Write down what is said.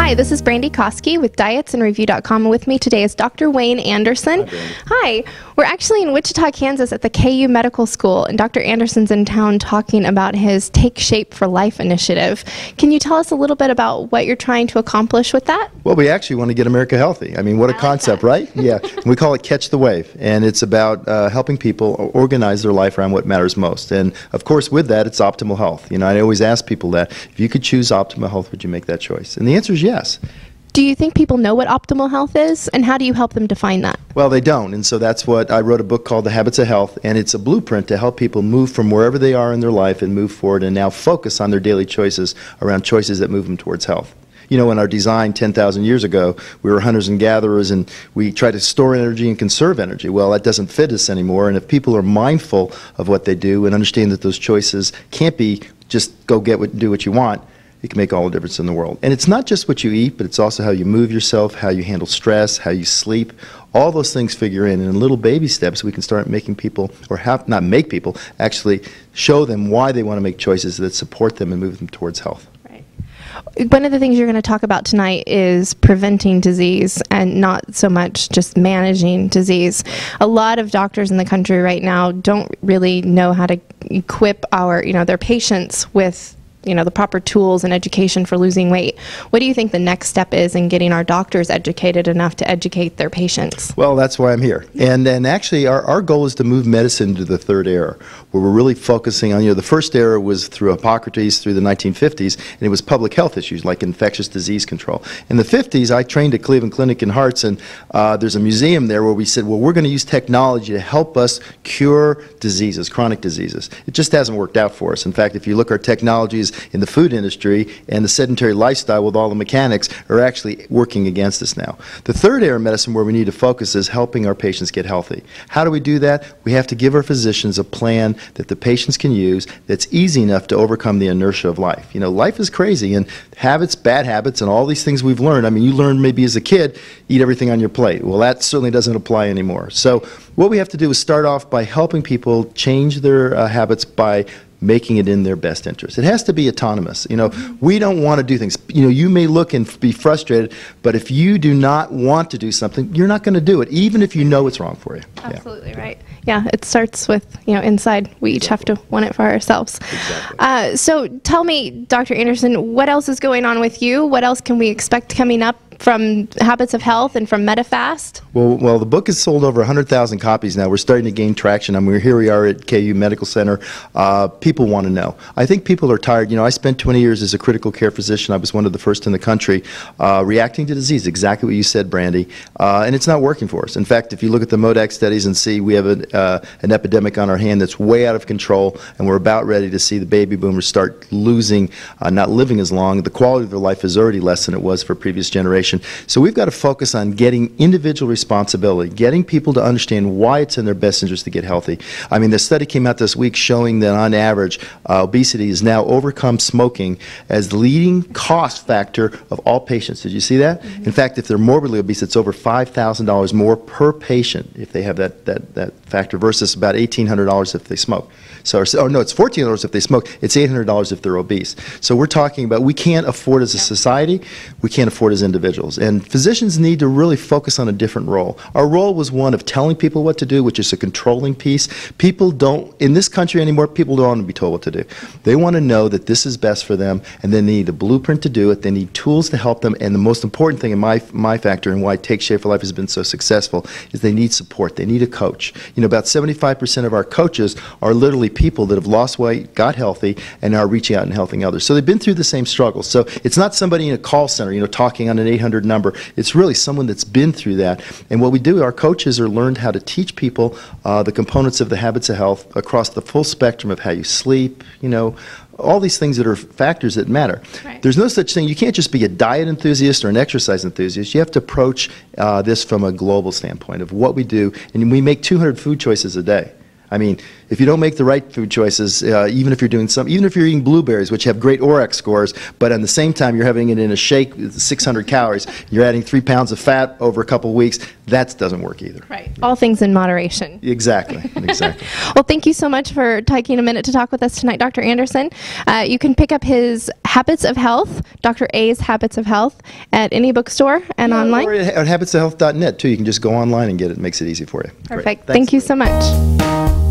Hi, this is Brandi Koskie with dietsandreview.com, and with me today is Dr. Wayne Andersen. Hi, we're actually in Wichita, Kansas at the KU Medical School, and Dr. Andersen's in town talking about his Take Shape for Life initiative. Can you tell us a little bit about what you're trying to accomplish with that? Well, we actually want to get America healthy. I mean, what a concept, right? Yeah, we call it Catch the Wave, and it's about helping people organize their life around what matters most. And of course, with that, it's optimal health. You know, I always ask people that, if you could choose optimal health, would you make that choice? And the answer is yes. Do you think people know what optimal health is, and how do you help them define that? Well, they don't, and so that's what I wrote a book called The Habits of Health, and it's a blueprint to help people move from wherever they are in their life and move forward and now focus on their daily choices around choices that move them towards health. You know, in our design 10,000 years ago, we were hunters and gatherers, and we tried to store energy and conserve energy. Well, that doesn't fit us anymore, and if people are mindful of what they do and understand that those choices can't be just go do what you want, it can make all the difference in the world. And it's not just what you eat, but it's also how you move yourself, how you handle stress, how you sleep. All those things figure in. And in little baby steps, we can start making people, or not make people, actually show them why they want to make choices that support them and move them towards health. One of the things you're going to talk about tonight is preventing disease and not so much just managing disease. A lot of doctors in the country right now don't really know how to equip their patients with the proper tools and education for losing weight. What do you think the next step is in getting our doctors educated enough to educate their patients? Well, that's why I'm here. And actually, our goal is to move medicine to the third era, where we're really focusing on, the first era was through Hippocrates through the 1950s, and it was public health issues like infectious disease control. In the 50s, I trained at Cleveland Clinic in Hearts, and there's a museum there where we said, well, we're going to use technology to help us cure diseases, chronic diseases. It just hasn't worked out for us. In fact, if you look, our technologies in the food industry and the sedentary lifestyle with all the mechanics are actually working against us now. The third era of medicine where we need to focus is helping our patients get healthy. How do we do that? We have to give our physicians a plan that the patients can use that's easy enough to overcome the inertia of life. Life is crazy, and habits, bad habits, and all these things we've learned. I mean, you learned maybe as a kid, eat everything on your plate. Well, that certainly doesn't apply anymore. So what we have to do is start off by helping people change their habits by making it in their best interest. It has to be autonomous. We don't want to do things. You may look and be frustrated, but if you do not want to do something, you're not going to do it, even if you know it's wrong for you. Absolutely right. Yeah, it starts with, inside. We each have to want it for ourselves. Exactly. So tell me, Dr. Andersen, what else is going on with you? What else can we expect coming up from Habits of Health and from Medifast? Well, the book has sold over 100,000 copies now. We're starting to gain traction. I mean, here we are at KU Medical Center. People want to know. I think people are tired. I spent 20 years as a critical care physician. I was one of the first in the country reacting to disease, exactly what you said, Brandi, and it's not working for us. In fact, if you look at the MODAC studies and see we have an epidemic on our hand that's way out of control, and we're about ready to see the baby boomers start losing, not living as long. The quality of their life is already less than it was for previous generations. So we've got to focus on getting individual responsibility, getting people to understand why it's in their best interest to get healthy. I mean, the study came out this week showing that on average, obesity has now overcome smoking as the leading cost factor of all patients. Did you see that? Mm-hmm. In fact, if they're morbidly obese, it's over $5,000 more per patient if they have that factor versus about $1,800 if they smoke. So, no, it's $1,400 if they smoke. It's $800 if they're obese. So we're talking about we can't afford as a society, we can't afford as individuals. And physicians need to really focus on a different role. Our role was one of telling people what to do, which is a controlling piece. People don't, in this country anymore, people don't want to be told what to do. They want to know that this is best for them, and then they need a blueprint to do it. They need tools to help them, and the most important thing in my factor and why Take Shape for Life has been so successful is they need support. They need a coach. About 75% of our coaches are literally people that have lost weight, got healthy, and are reaching out and helping others. So they've been through the same struggles. So it's not somebody in a call center, talking on an 800 number. It's really someone that's been through that. And what we do, our coaches are learned how to teach people the components of the habits of health across the full spectrum of how you sleep, all these things that are factors that matter. Right. There's no such thing. You can't just be a diet enthusiast or an exercise enthusiast. You have to approach this from a global standpoint of what we do. And we make 200 food choices a day. I mean, if you don't make the right food choices, even if you're eating blueberries, which have great ORAC scores, but at the same time you're having it in a shake with 600 calories, you're adding 3 pounds of fat over a couple of weeks, that doesn't work either. Right. All things in moderation. Exactly. Exactly. Well, thank you so much for taking a minute to talk with us tonight, Dr. Andersen. You can pick up his Habits of Health, Dr. A's Habits of Health, at any bookstore and online. Or at habitsofhealth.net, too. You can just go online and get it. It makes it easy for you. Perfect. Thank you so much.